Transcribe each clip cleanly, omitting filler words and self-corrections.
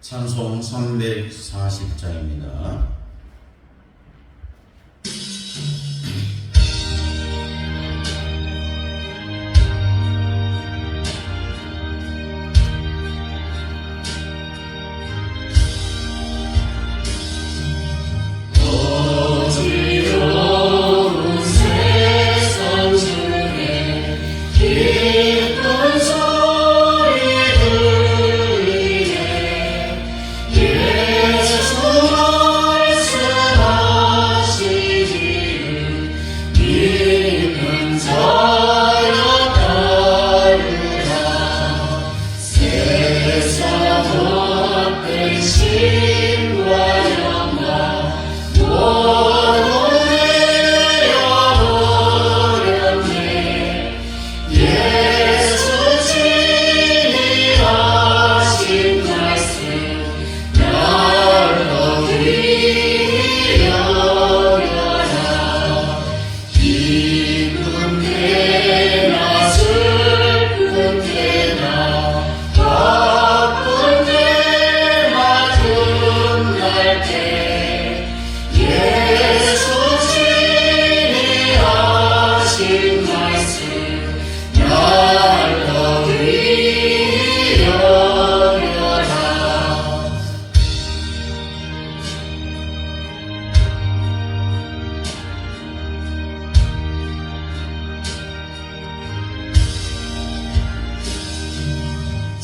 찬송 340장입니다.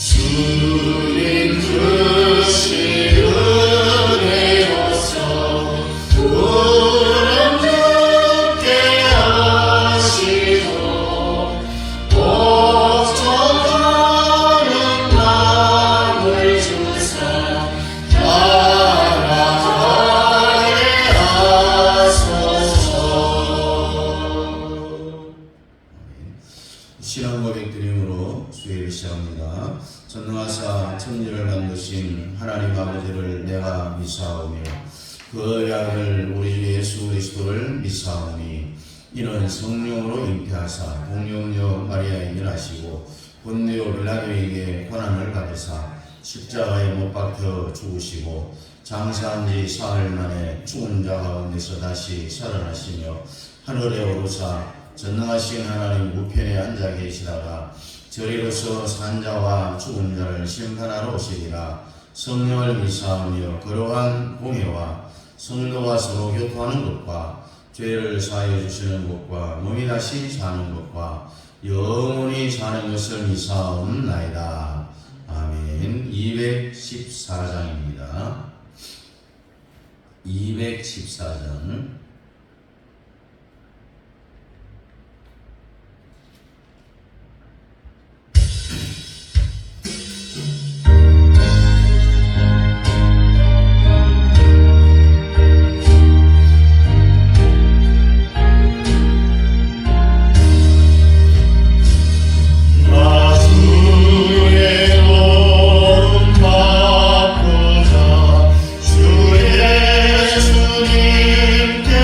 주님 크신 은혜로서 구름 듣게 하시고 복종하는 마음을 주사 따라가게 하소서. 신앙 고백 드림으로 수요일 시작합니다. 전능하사 천지를 만드신 하나님 아버지를 내가 믿사오며 그 아들 우리 주 예수 그리스도를 믿사오니 이는 성령으로 잉태하사 동정녀 마리아에게 나시고 본디오 빌라도에게 고난을 받으사 십자가에 못 박혀 죽으시고 장사한 지 사흘 만에 죽은 자 가운데서 다시 살아나시며 하늘에 오르사 전능하신 하나님 우편에 앉아 계시다가 저리로서 산자와 죽은 자를 심판하러 오시리라. 성령을 믿사오며 거룩한 공예와 성도가 서로 교통하는 것과 죄를 사하여 주시는 것과 몸이 다시 사는 것과 영원히 사는 것을 믿사옵나이다. 아멘. 214장입니다. 214장 주님께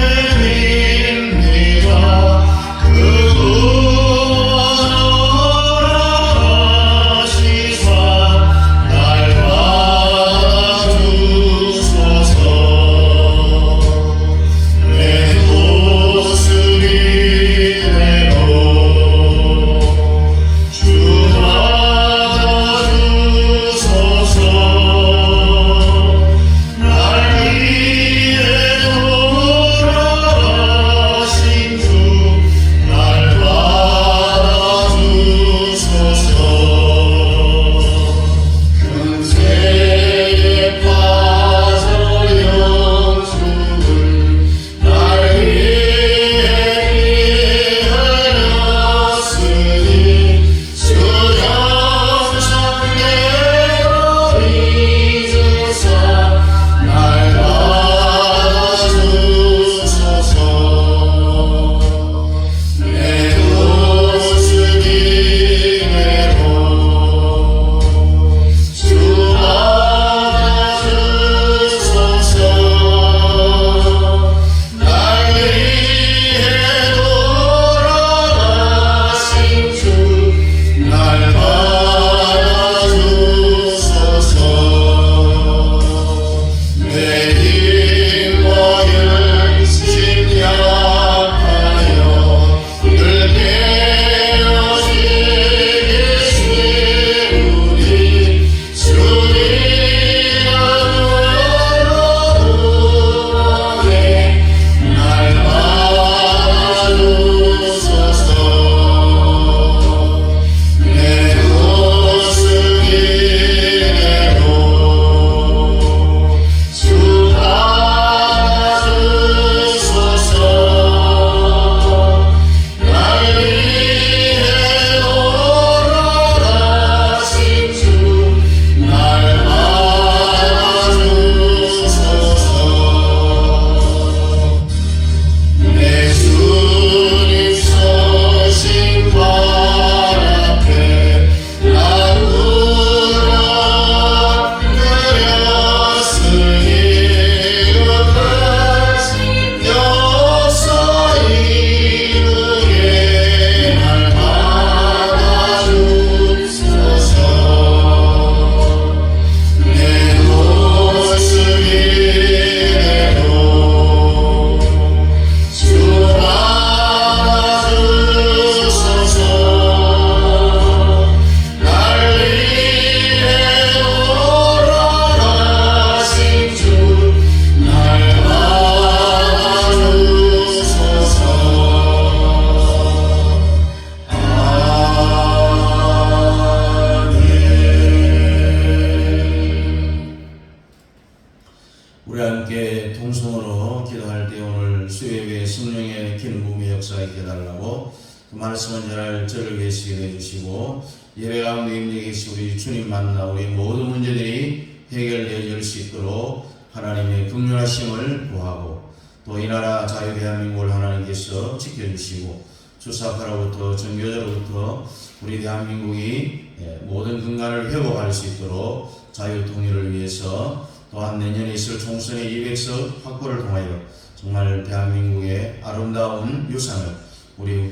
함께 동성으로 기도할 때 오늘 수요예배 성령의 긴 부음의 역사 있게 해달라고 그 말씀을 전할 저를 계시게 해주시고 예배 가운데 임재 계시 우리 주님 만나 우리 모든 문제들이 해결되어질 수 있도록 하나님의 긍휼하심을 구하고 또 이 나라 자유 대한민국을 하나님께서 지켜주시고 주사파로부터 정교제로부터 우리 대한민국이 모든 근간을 회복할 수 있도록 자유 통일을 위해서 또한 내년에 있을 총선의 200석 확보를 통하여 정말 대한민국의 아름다운 유산을 우리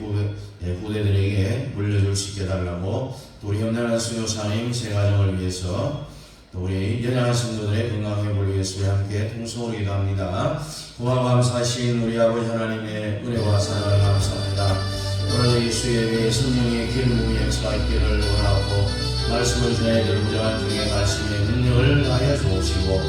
후대들에게 물려줄 수 있게 해달라고 또 우리 현명한 수요사님 세 가정을 위해서 또 우리 연약한 성도들의 건강 회복을 위해서 우리 함께 통성으로 기도합니다. 고마워 감사하신 우리 아버지 하나님의 은혜와 사랑을 감사합니다. 오늘 이 수요예배에 성령의 긴 부음의 역사가 있기를 원하고 말씀을 전해야 될 무장한 중에 말씀의 능력을 다하여 주옵시고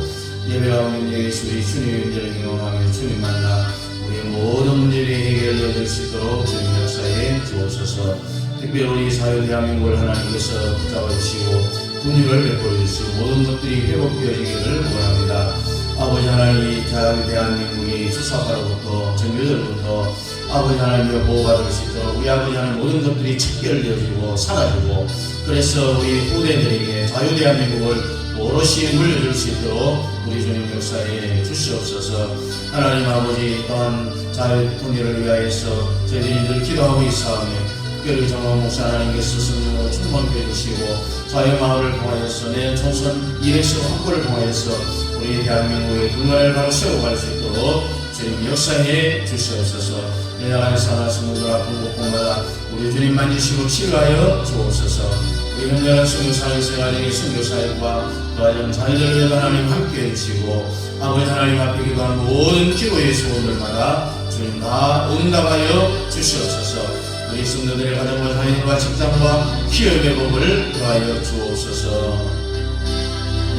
예배 가운데 계신 우리 주님의 은혜를 경험하며 주님 만나 우리의 모든 문제들이 해결되어질 수 있도록 주님 역사에 주옵소서. 특별히 우리 사회 대한민국을 하나님께서 붙잡아 주시고 긍휼을 베풀어 주시고 모든 것들이 회복되어지기를 원합니다. 아버지 하나님 자유 대한민국이 수사파로부터 정교들부터 아버지 하나님의 보호받을 수 있도록 우리 아버지 하나님 모든 것들이 척결되어지고 사라지고 그래서 우리 후대들에게 자유 대한민국을 오롯이 물려줄 수 있도록 우리 주님 역사에 주시옵소서. 하나님 아버지 또한 자유 통일을 위하여서 저희들이 늘 기도하고 있사오며 특별히 정원 목사 하나님께서 성령으로 충만케 해주시고 자유마을을 통하여서 내년 총선 200석 확보를 통하여서 우리 대한민국의 근간을 바로 세워갈 수 있도록 주님 역사해 주시옵소서. 내 나라의 사나 성도들 아픈 곳곳마다 우리 주님 만지시고 치유하여 주옵소서. 우리 현장한 선교사의 생활의 선교사역과 가정 자녀들을 위해 하나님 함께해 주시고 아버지 하나님 앞에 기도한 모든 기도의 소원들마다 주님 다 응답하여 주시옵소서. 우리 성도들의 가정과 자녀들과 직장과 기업의 복을 더하여 주옵소서.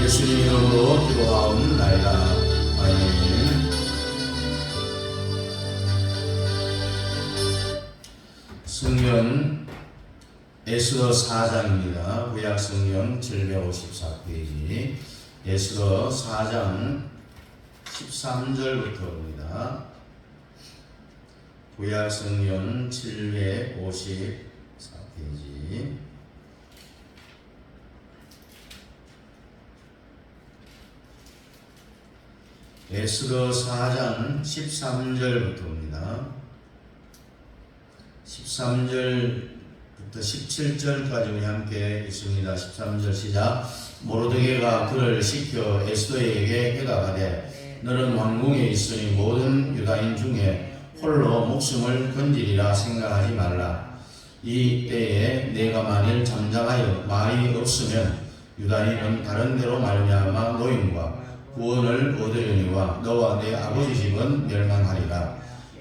예수님 이름으로 기도하옵나이다. 아멘. 성경 에스더 4장입니다. 구약 성경 754페이지 에스더 4장 13절부터입니다. 구약 성경 754페이지 에스더 4장 13절부터입니다. 13절부터 17절까지 우리 함께 있습니다. 13절 시작. 모르드게가 그를 시켜 에스더에게 해답하되 너는 왕궁에 있으니 모든 유다인 중에 홀로 목숨을 건지리라 생각하지 말라. 이 때에 내가 만일 잠잠하여 말이 없으면 유다인은 다른 데로 말미암아 노임과 구원을 얻으려니와 너와 내 아버지 집은 멸망하리라.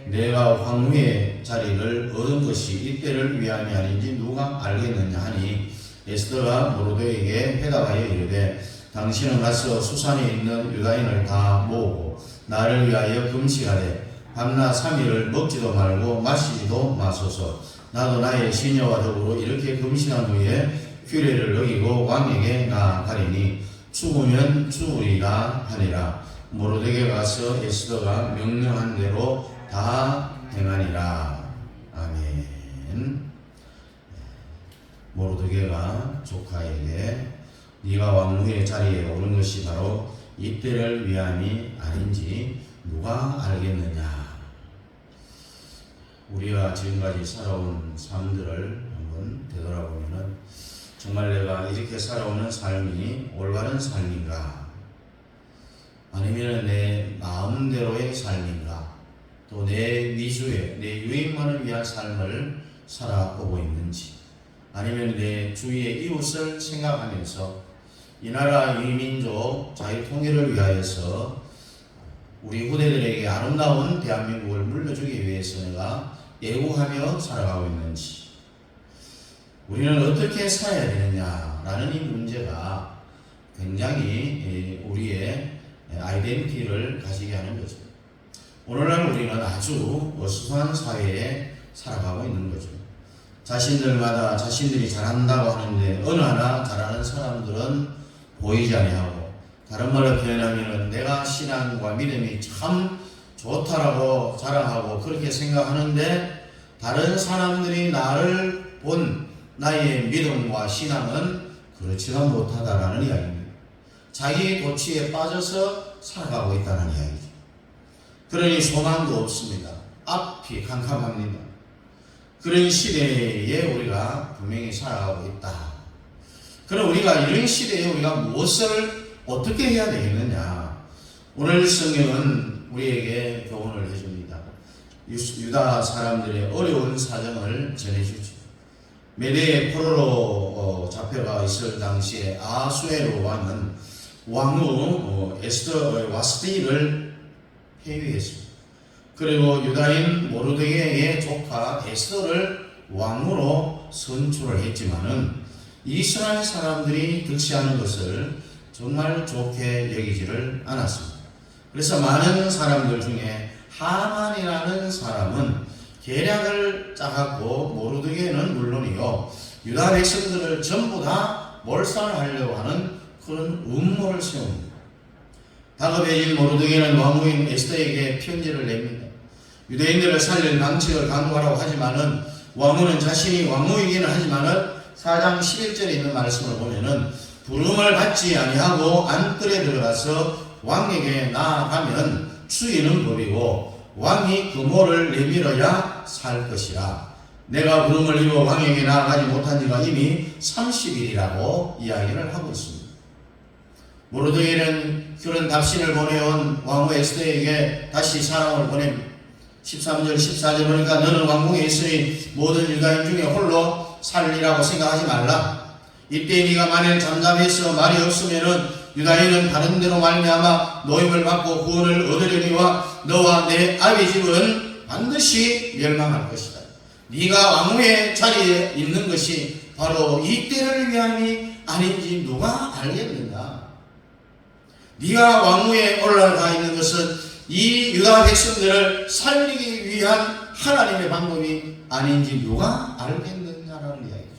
내가 황후의 자리를 얻은 것이 이때를 위함이 아닌지 누가 알겠느냐 하니 에스더가 모르드게에게 해답하여 이르되 당신은 가서 수산에 있는 유다인을 다 모으고 나를 위하여 금식하되 밤낮 3일을 먹지도 말고 마시지도 마소서. 나도 나의 시녀와 더불어 이렇게 금식한 후에 규례를 어기고 왕에게 나아가리니 죽으면 죽으리라 하니라. 모르드게가 가서 에스더가 명령한 대로 다 행하니라. 아멘. 모르드게가 조카에게 네가 왕후의 자리에 오른 것이 바로 이때를 위함이 아닌지 누가 알겠느냐. 우리가 지금까지 살아온 삶들을 한번 되돌아보면은 정말 내가 이렇게 살아오는 삶이 올바른 삶인가, 아니면 내 마음대로의 삶인가, 또 내 위주의 내 유익만을 위한 삶을 살아오고 있는지, 아니면 내 주위의 이웃을 생각하면서 이 나라 이 민족 자유 통일을 위하여서 우리 후대들에게 아름다운 대한민국을 물려주기 위해서 내가 애국하며 살아가고 있는지, 우리는 어떻게 살아야 되느냐라는 이 문제가 굉장히 우리의 아이덴티티를 가지게 하는 거죠. 오늘날 우리는 아주 어수선한 사회에 살아가고 있는 거죠. 자신들마다 자신들이 잘한다고 하는데 어느 하나 잘하는 사람들은 보이지 아니하고 다른 말로 표현하면 내가 신앙과 믿음이 참 좋다라고 자랑하고 그렇게 생각하는데 다른 사람들이 나를 본 나의 믿음과 신앙은 그렇지가 못하다라는 이야기입니다. 자기 도취에 빠져서 살아가고 있다는 이야기죠. 그러니 소망도 없습니다. 앞이 캄캄합니다. 그런 시대에 우리가 분명히 살아가고 있다. 그럼 우리가 이런 시대에 우리가 무엇을 어떻게 해야 되겠느냐? 오늘 성경은 우리에게 교훈을 해줍니다. 유다 사람들의 어려운 사정을 전해주죠. 메대의 포로로 잡혀가 있을 당시에 아수에로 왕은 왕후 에스더 와스디를 폐위했습니다. 그리고 유다인 모르드게의 조카 에스더를 왕으로 선출을 했지만은 이스라엘 사람들이 득세하는 것을 정말 좋게 여기지를 않았습니다. 그래서 많은 사람들 중에 하만이라는 사람은 계략을 짜갖고 모르드게는 물론이요 유다 백성들을 전부 다 몰살하려고 하는 그런 음모를 세웁니다. 다급해진 모르드게는 왕후인 에스더에게 편지를 냅니다. 유대인들을 살릴 방책을 강구하라고 하지만은 왕후는 자신이 왕후이기는 하지만은 4장 11절에 있는 말씀을 보면은 부름을 받지 아니하고 안뜰에 들어가서 왕에게 나아가면 추이는 법이고 왕이 그 모를 내밀어야 살 것이라. 내가 부름을 입어 왕에게 나아가지 못한 지가 이미 30일이라고 이야기를 하고 있습니다. 모르드게는 그런 답신을 보내온 왕후 에스더에게 다시 사람을 보냅니다. 13절 14절 보니까 너는 왕궁에 있으니 모든 유다인 중에 홀로 살리라고 생각하지 말라. 이때 네가 만일 잠잠해서 말이 없으면은 유다인은 다른 데로 말미암아 노임을 받고 구원을 얻으려니와 너와 내 아비 집은 반드시 멸망할 것이다. 네가 왕후의 자리에 있는 것이 바로 이 때를 위함이 아닌지 누가 알겠는가? 네가 왕후에 올라가 있는 것은 이 유다 백성들을 살리기 위한 하나님의 방법이 아닌지 누가 알겠느냐라는 이야기죠.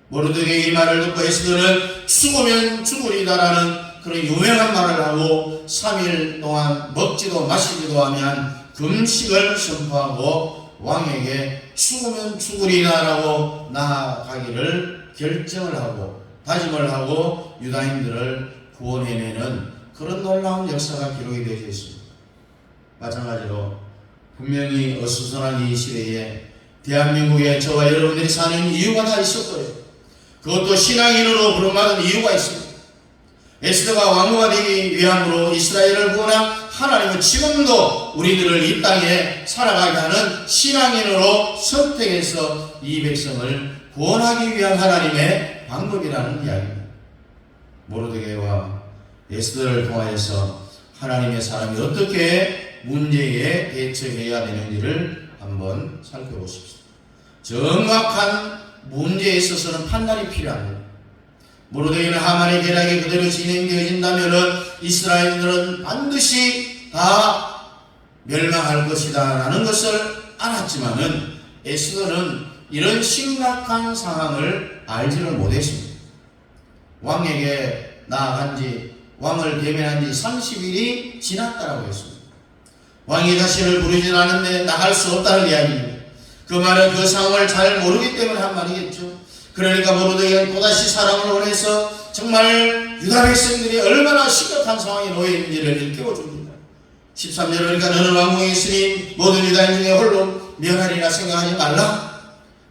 모르드게의 이 말을 듣고 에스더는 죽으면 죽으리다라는 그런 유명한 말을 하고 3일 동안 먹지도 마시지도 아니한 금식을 선포하고 왕에게 죽으면 죽으리다라고 나아가기를 결정을 하고 다짐을 하고 유다인들을 구원해내는 그런 놀라운 역사가 기록이 되어 있습니다. 마찬가지로 분명히 어수선한 이 시대에 대한민국에 저와 여러분들이 사는 이유가 다 있을 거예요. 그것도 신앙인으로 부름받은 이유가 있습니다. 에스더가 왕후가 되기 위함으로 이스라엘을 구원한 하나님은 지금도 우리들을 이 땅에 살아가게 하는 신앙인으로 선택해서 이 백성을 구원하기 위한 하나님의 방법이라는 이야기입니다. 모르드게와 에스더를 통하여서 하나님의 사람이 어떻게 문제에 대처해야 되는지를 한번 살펴보십시오. 정확한 문제에 있어서는 판단이 필요합니다. 모르드게는 하만의 계략이 그대로 진행되어진다면 이스라엘들은 반드시 다 멸망할 것이다 라는 것을 알았지만은 에스더는 이런 심각한 상황을 알지를 못했습니다. 왕에게 나아간 지 왕을 대면한 지 30일이 지났다라고 했습니다. 왕이 자신을 부르진 않은데 나갈 수 없다는 이야기입니다. 그 말은 그 상황을 잘 모르기 때문에 한 말이겠죠. 그러니까 모르드게는 또다시 사람을 보내서 정말 유다 백성들이 얼마나 심각한 상황에 놓여 있는지를 일깨워줍니다. 13절 그러니까 너는 왕궁에 있으니 모든 유다인 중에 홀로 멸하리라 생각하지 말라.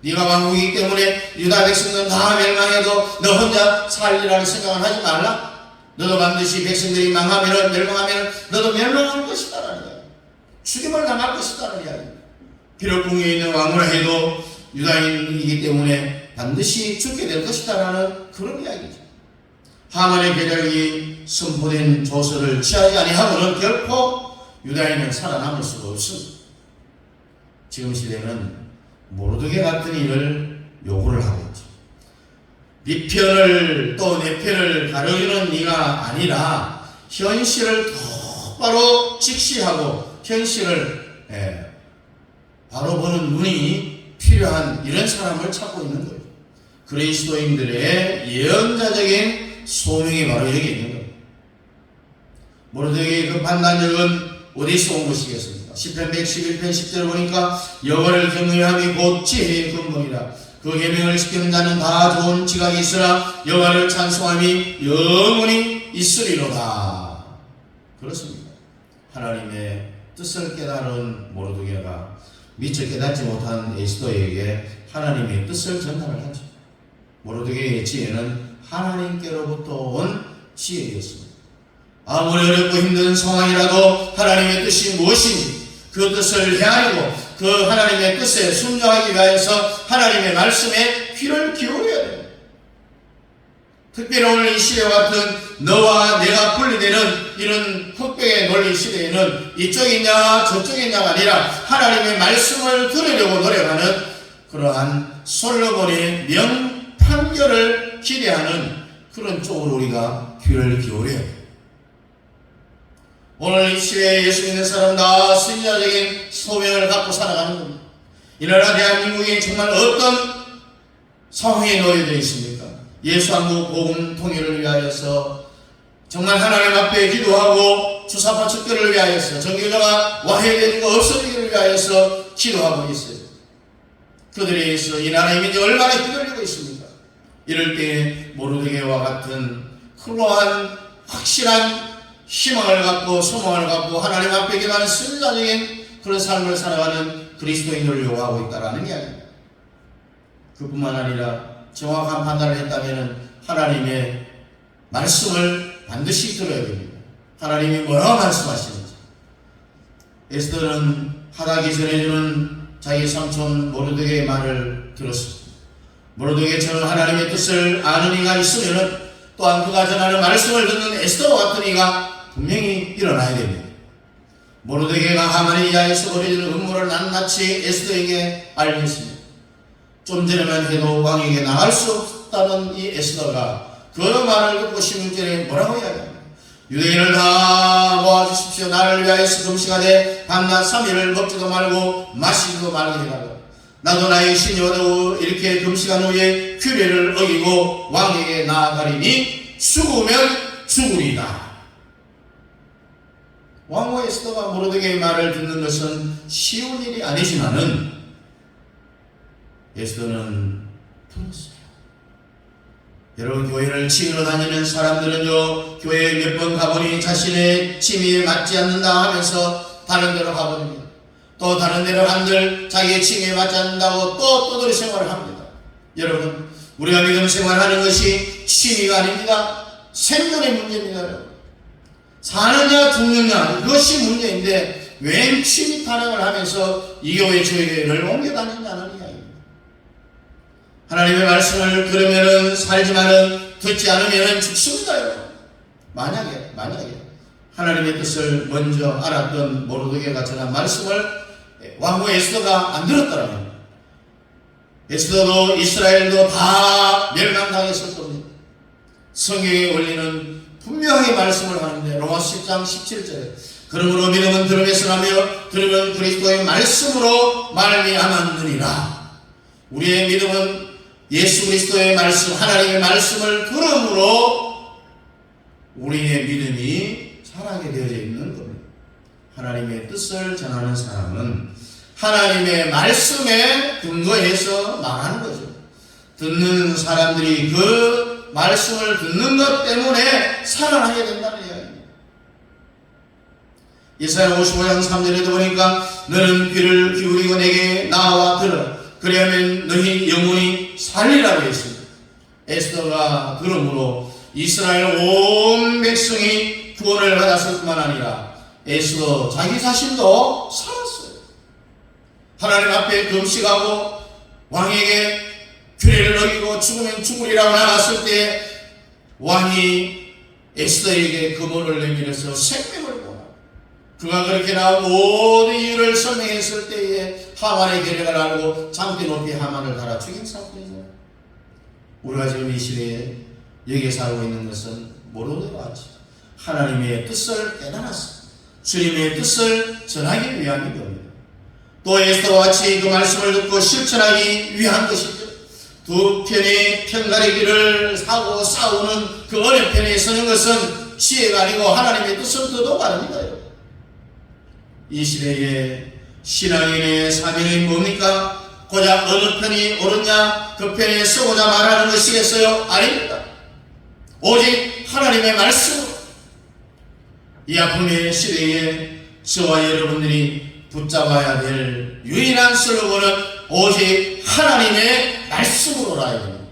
네가 왕궁이기 때문에 유다 백성들은 다 멸망해도 너 혼자 살리라는 생각을 하지 말라. 너도 반드시 백성들이 멸망하면 너도 멸망할 것이다라는 이야기. 죽임을 당할 것이다라는 이야기. 비록 궁에 있는 왕을 해도 유다인이기 때문에 반드시 죽게 될 것이다라는 그런 이야기죠. 하만의 계략이 선포된 조서를 취하지 아니하고는 결코 유다인은 살아남을 수가 없습니다. 지금 시대는 모르드게 같은 일을 요구를 하고 있죠. 네 편을 또 내 편을 가려주는 네가 아니라 현실을 똑바로 직시하고 현실을 바로 보는 눈이 필요한 이런 사람을 찾고 있는 거예요. 그리스도인들의 예언자적인 소명이 바로 여기 있는 거예요. 모르드게의 그 판단력은 어디서 온 것이겠습니까? 시편 111편 10절 보니까 여호와를 경외함이 곧 지혜의 근본이라. 그 계명을 지키는 자는 다 좋은 지각이 있으나 여호와를 찬송함이 영원히 있으리로다. 그렇습니다. 하나님의 뜻을 깨달은 모르드게가 미처 깨닫지 못한 에스더에게 하나님의 뜻을 전달을 하죠. 모르드게의 지혜는 하나님께로부터 온 지혜였습니다. 아무리 어렵고 힘든 상황이라도 하나님의 뜻이 무엇인지 그 뜻을 헤아리고 그 하나님의 뜻에 순종하기 위하여서 하나님의 말씀에 귀를 기울여야 됩니다. 특별히 오늘 이 시대와 같은 너와 내가 분리되는 이런 흑백의 논리 시대에는 이쪽이냐 저쪽이냐가 아니라 하나님의 말씀을 들으려고 노력하는 그러한 솔로몬의 명판결을 기대하는 그런 쪽으로 우리가 귀를 기울여야 돼요. 오늘 이 시대에 예수 믿는 사람 다 신자적인 소명을 갖고 살아가는 겁니다. 이 나라 대한민국이 정말 어떤 상황에 놓여져 있습니까? 예수 한국 복음 통일을 위하여서 정말 하나님 앞에 기도하고 주사파 축교를 위하여서 정교조가 와해되는 거 없어지기를 위하여서 기도하고 있어요. 그들에 의해서 이 나라의 민족이 얼마나 휘둘리고 있습니까? 이럴 때 모르드게와 같은 그러한 확실한 희망을 갖고 소망을 갖고 하나님 앞에 기도하는 순자적인 그런 삶을 살아가는 그리스도인을 요구하고 있다는 이야기입니다. 그뿐만 아니라 정확한 판단을 했다면 하나님의 말씀을 반드시 들어야 됩니다. 하나님이 뭐라고 말씀하시는지. 에스더는 하닥이 전해주는 자기 삼촌 모르드게의 말을 들었습니다. 모르드게처럼 하나님의 뜻을 아는 이가 있으면 또한 그가 전하는 말씀을 듣는 에스더와 같은 이가 분명히 일어나야 됩니다. 모르드게가 하만에 의하여서 벌여지는 음모를 낱낱이 에스더에게 알렸습니다. 좀 전에만 해도 왕에게 나갈 수 없다는 이 에스더가 그 말을 듣고 16절에 뭐라고 이야기합니까? 유대인을 다 모아주십시오. 나를 위하여서 금식하되 밤낮 3일을 먹지도 말고 마시지도 말게 해달라. 나도 나의 신이 얻어 이렇게 금식한 후에 규례를 어기고 왕에게 나아가리니 죽으면 죽으리다. 왕후 에스더가 모르드게의 말을 듣는 것은 쉬운 일이 아니지만은 에스더는 들었어요. 여러분, 교회를 치러 다니는 사람들은요, 교회에 몇 번 가보니 자신의 취미에 맞지 않는다 하면서 다른 데로 가버립니다. 또 다른 데로 간들 자기의 취미에 맞지 않는다고 또 떠돌이 생활을 합니다. 여러분, 우리가 믿음 생활하는 것이 취미가 아닙니다. 생존의 문제입니다. 여러분. 사느냐 죽느냐 이것이 문제인데 왜 취미 타령을 하면서 이 교회 저 교회를 옮겨 다니냐는 이야기입니다. 하나님의 말씀을 들으면은 살지만은 듣지 않으면은 죽습니다. 여러분. 만약에 하나님의 뜻을 먼저 알았던 모르드게가 전한 말씀을 왕후 에스더가 안 들었더라면 에스더도 이스라엘도 다 멸망당했을 겁니다. 성경의 원리는 분명히 말씀을 하는데 로마서 10장 17절에 그러므로 믿음은 들음에서 나며 들으면 그리스도의 말씀으로 말미암았느니라. 우리의 믿음은 예수 그리스도의 말씀, 하나님의 말씀을 들음으로 우리의 믿음이 살아게 되어져 있는 겁니다. 하나님의 뜻을 전하는 사람은 하나님의 말씀에 근거해서 말하는 거죠. 듣는 사람들이 그 말씀을 듣는 것 때문에 살아나게 된다는 이야기입니다. 이사야 55장 3절에도 보니까 너는 귀를 기울이고 내게 나와 들어 그리하면 너희 영혼이 살리라고 했습니다. 에스더가 들음으로 이스라엘 온 백성이 구원을 받았을 뿐만 아니라 에스더 자기 자신도 살았어요. 하나님 앞에 금식하고 왕에게 규례를 어기고 죽으면 죽으리라고 나갔을 때 왕이 에스더에게 금호를 내밀어서 생명을 보나 그가 그렇게 나온 모든 이유를 설명했을 때에 하만의 계략을 알고 장대 높이 하만을 달아 죽인 사건이죠. 우리가 지금 이 시대에 여기에 살고 있는 것은 모르드게와 같이 하나님의 뜻을 깨달았습니다. 주님의 뜻을 전하기 위함인 겁니다. 또 에스더와 같이 그 말씀을 듣고 실천하기 위한 것이죠. 두 편의 편가르기를 하고 싸우는 그 어느 편에 서는 것은 지혜가 아니고 하나님의 뜻은 뜻도 다릅니다. 이 시대에 신앙인의 사명이 뭡니까? 고작 어느 편이 옳으냐 그 편에 서고자 말하는 것이겠어요? 아닙니다. 오직 하나님의 말씀으로 이 아픔의 시대에 저와 여러분들이 붙잡아야 될 유일한 슬로건은 오직 하나님의 말씀으로라 이겁니다.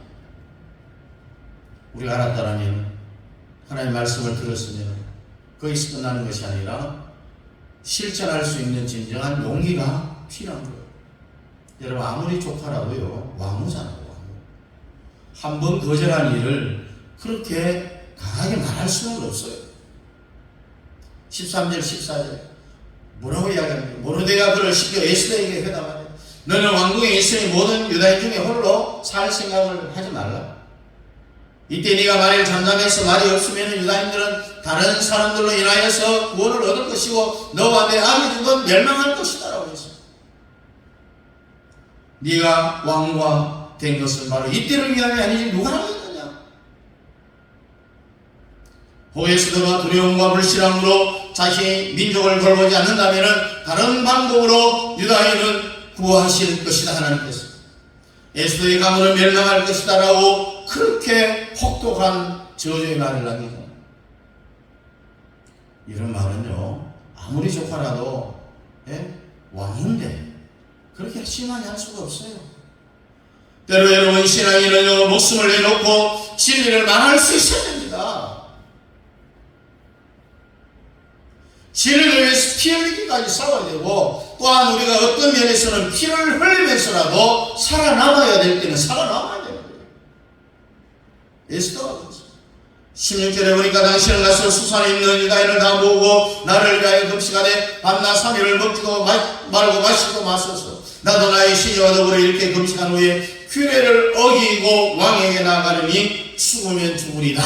우리가 알았다라면 하나님의 말씀을 들었으면 거기서 끝나는 것이 아니라 실천할 수 있는 진정한 용기가 필요한 거예요. 여러분 아무리 조카라도요 왕후잖아요. 한 번 거절한 일을 그렇게 강하게 말할 수는 없어요. 13절 14절 뭐라고 이야기합니까? 모르드게가 그를 시켜 에스더에게 회담하되 너는 왕궁에 있으니 모든 유다인 중에 홀로 살 생각을 하지 말라. 이때 네가 만일 잠잠해서 말이 없으면 유다인들은 다른 사람들로 인하여서 구원을 얻을 것이고 너와 내 아비들도 멸망할 것이다 라고 했습니다. 네가 왕과 된 것은 바로 이때를 위함이 아니지 누가 하겠느냐. 호에스더가 두려움과 불신앙으로 자신이 민족을 돌보지 않는다면 다른 방법으로 유다인은 구하실 것이다 하나님께서. 에스더의 가문은 멸망할 것이다 라고 그렇게 혹독한 저주의 말을 남기고 이런 말은요 아무리 조카라도 왕인데 그렇게 심하게 할 수가 없어요. 때로 여러분 신앙인은요 목숨을 내놓고 진리를 말할 수 있어야 됩니다. 진리를 위해서 피 흘리기까지 싸워야 되고 또한 우리가 어떤 면에서는 피를 흘리면서라도 살아남아야 될 때는 살아남아야 되는 거예요. 에스더가 그렇죠. 16절에 보니까 당신은 가서 수산에 있는 유다인을 다 모으고 나를 위하여 금식하되 밤낮 3일을 먹지도 말고 마시고 마소서. 나도 나의 시녀와 더불어 이렇게 금식한 후에 규례를 어기고 왕에게 나가려니 죽으면 죽으리다.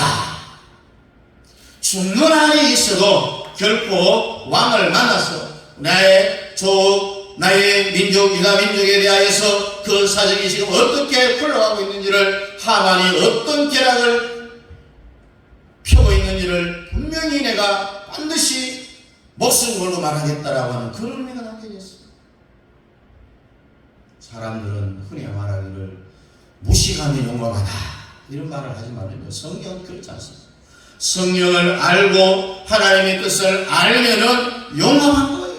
죽는 한이 있어도 결코 왕을 만나서 나의 족, 나의 민족, 유다 민족에 대하여서 그 사정이 지금 어떻게 흘러가고 있는지를 하만이 어떤 계략을 펴고 있는지를 분명히 내가 반드시 목숨 걸고 말하겠다라고 하는 그런 의미가 담겨져 있습니다. 사람들은 흔히 말하기를 무식하면 용감하다 이런 말을 하지만요 성경은 그렇지 않습니다. 성령을 알고 하나님의 뜻을 알면은 용감한 거예요.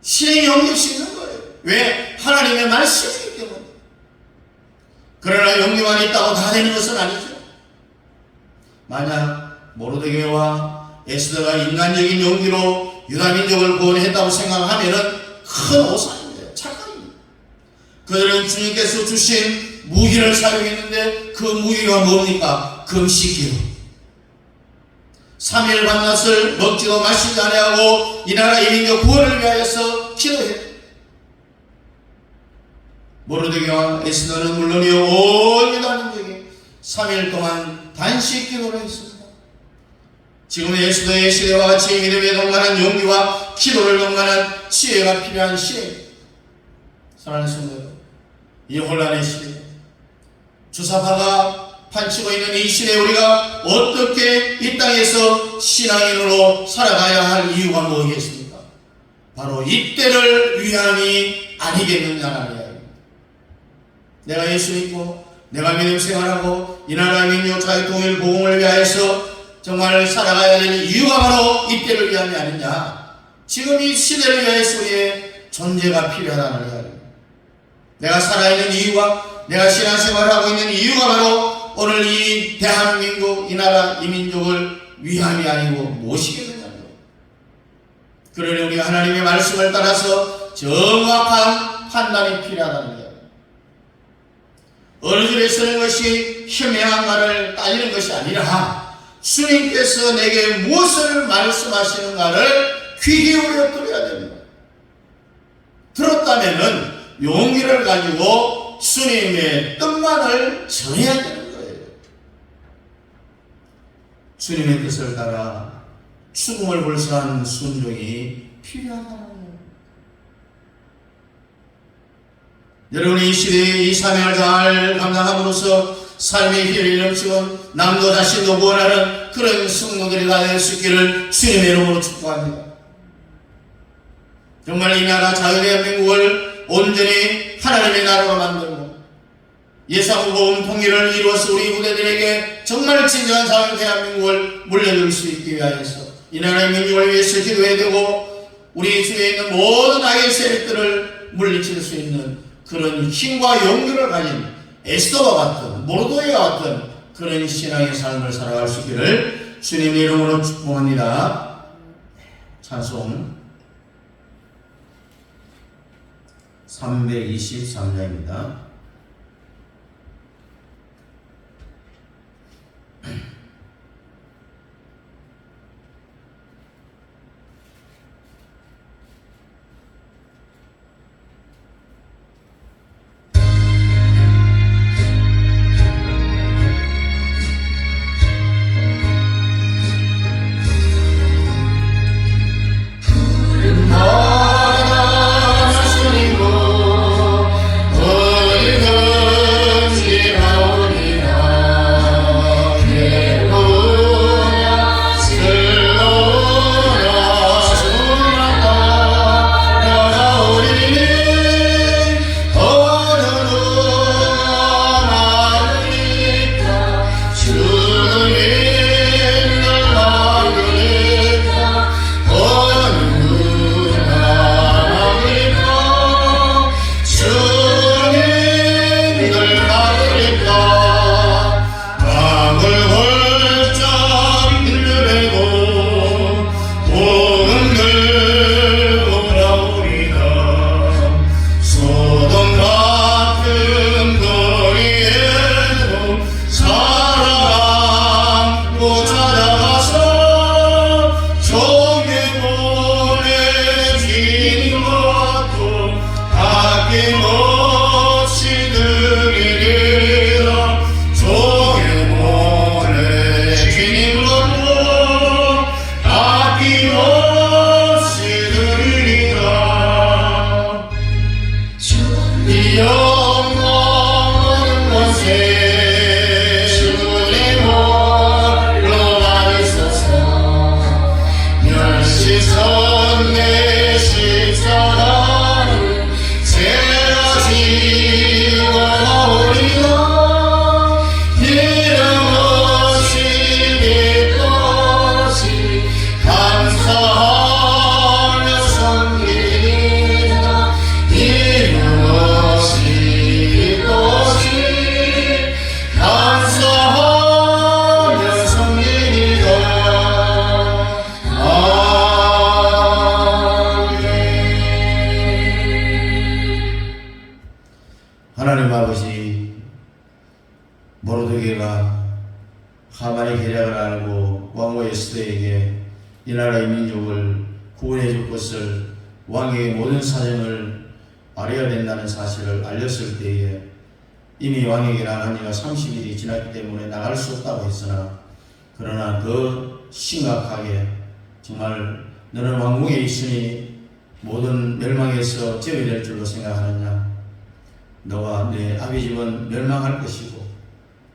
실행에 옮길 수 있는 거예요. 왜? 하나님의 말씀이기 때문에. 그러나 용기만 있다고 다 되는 것은 아니죠. 만약 모르드게와 에스더가 인간적인 용기로 유다민족을 구원했다고 생각하면은 큰 오산입니다. 착각입니다. 그들은 주님께서 주신 무기를 사용했는데 그 무기가 뭡니까? 금식기로 3일 밤낮을 먹지도 마시지 아니하고 이 나라 이 민족 구원을 위하여서 기도했다. 모르드게와 에스더는 물론이요 온 유다 민족이 3일 동안 단식 기도를 했습니다. 지금 에스더의 시대와 같이 믿음에 동반한 용기와 기도를 동반한 지혜가 필요한 시대입니다. 사랑하는 성도 여러분, 이 혼란의 시대, 주사파가 판치고 있는 이 시대에 우리가 어떻게 이 땅에서 신앙인으로 살아가야 할 이유가 뭐겠습니까? 바로 이때를 위함이 아니겠느냐는 이야기입니다. 내가 예수 믿고 내가 믿음 생활하고 이 나라 민족 자유 통일 복음을 위하여서 정말 살아가야 되는 이유가 바로 이때를 위함이 아니냐. 지금 이 시대를 위하여서 우리의 존재가 필요하다는 이야기입니다. 내가 살아있는 이유가 내가 신앙생활을 하고 있는 이유가 바로 오늘 이 대한민국, 이 나라, 이 민족을 위함이 아니고 무엇이겠느냐는 거예요. 그러니 우리가 하나님의 말씀을 따라서 정확한 판단이 필요하다는 거예요. 어느 줄에 쓰는 것이 현명한가를 따지는 것이 아니라 주님께서 내게 무엇을 말씀하시는가를 귀 기울여 들어야 됩니다. 들었다면은 용기를 가지고 주님의 뜻만을 전해야 되는 거예요. 주님의 뜻을 따라 죽음을 불사한 순종이 필요하다는 거예요. 여러분이 이 시대의 이 사명을 잘 감당함으로써 삶의 희열이 넘치고 남도 자신도 구원하는 그런 성도들이 다 될 수 있기를 주님의 이름으로 축복합니다. 정말 이 나라 자유대한민국을 온전히 하나님의 나라로 만들고 예사후보음 통일을 이루어서 우리 후대들에게 정말 진정한 자유대한민국을 물려줄 수 있기 위하여서 이 나라의 민족을 위해서 기도해야 되고 우리 주위에 있는 모든 악의 세력들을 물리칠 수 있는 그런 힘과 용기를 가진 에스더와 같은 모르도이와 같은 그런 신앙의 삶을 살아갈 수 있기를 주님의 이름으로 축복합니다. 찬송 323장입니다. 하나님 아버지, 모르드게가 하만의 계략을 알고 왕후 에스더에게 이 나라의 민족을 구원해 줄 것을 왕의 모든 사정을 알아야 된다는 사실을 알렸을 때에 이미 왕에게 나간 지가 30일이 지났기 때문에 나갈 수 없다고 했으나 그러나 그 심각하게 정말 너는 왕궁에 있으니 모든 멸망에서 제외될 줄로 생각하느냐. 너와 내 아비집은 멸망할 것이고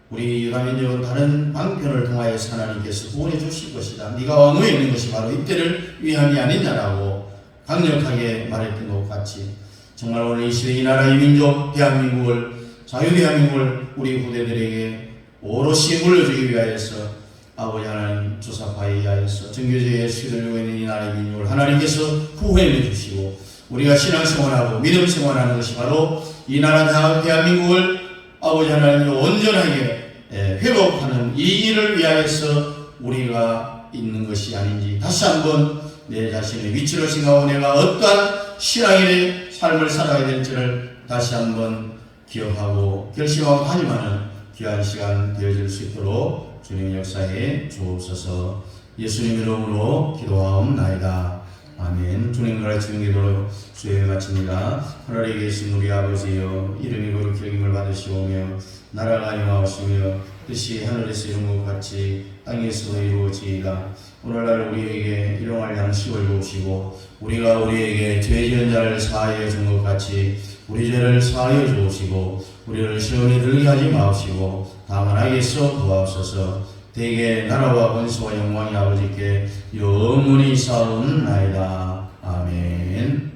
우리 유다민족은 다른 방편을 통하여서 하나님께서 구원해 주실 것이다. 네가 왕궁에 있는 것이 바로 이때를 위함이 아니냐라고 강력하게 말했던 것 같이 정말 오늘 이 시대 이 나라의 민족 대한민국을 자유대한민국을 우리 후대들에게 오롯이 물려주기 위하여서 아버지 하나님 조사파에 의하여서 정교제에 수들고 있는 이 나라의 민족을 하나님께서 구원해 주시고 우리가 신앙생활하고 믿음생활하는 것이 바로 이 나라 대한민국을 아버지 하나님이 온전하게 회복하는 이 일을 위하여서 우리가 있는 것이 아닌지 다시 한번 내 자신의 위치를 생각하고 내가 어떠한 신앙의 삶을 살아야 될지를 다시 한번 기억하고 결심하고 다짐하는 귀한 시간 되어질 수 있도록 주님 역사에 주옵소서. 예수님 이름으로 기도하옵나이다. 아멘. 주님 가르치는 기도로 수요일 마칩니다. 하늘에 계신 우리 아버지여, 이름이 거룩히 여김을 받으시오며 나라가 임하옵시며 뜻이 하늘에서 이룬 것 같이 땅에서도 이루어지이다. 오늘날 우리에게 일용할 양식을 주옵시고 우리가 우리에게 죄 지은 자를 사하여 준 것 같이 우리 죄를 사하여 주옵시고 우리를 시험에 들게 하지 마옵시고 다만 악에서 구하옵소서. 대개 나라와 권세와 영광이 아버지께 영원히 사옵나이다. 아멘.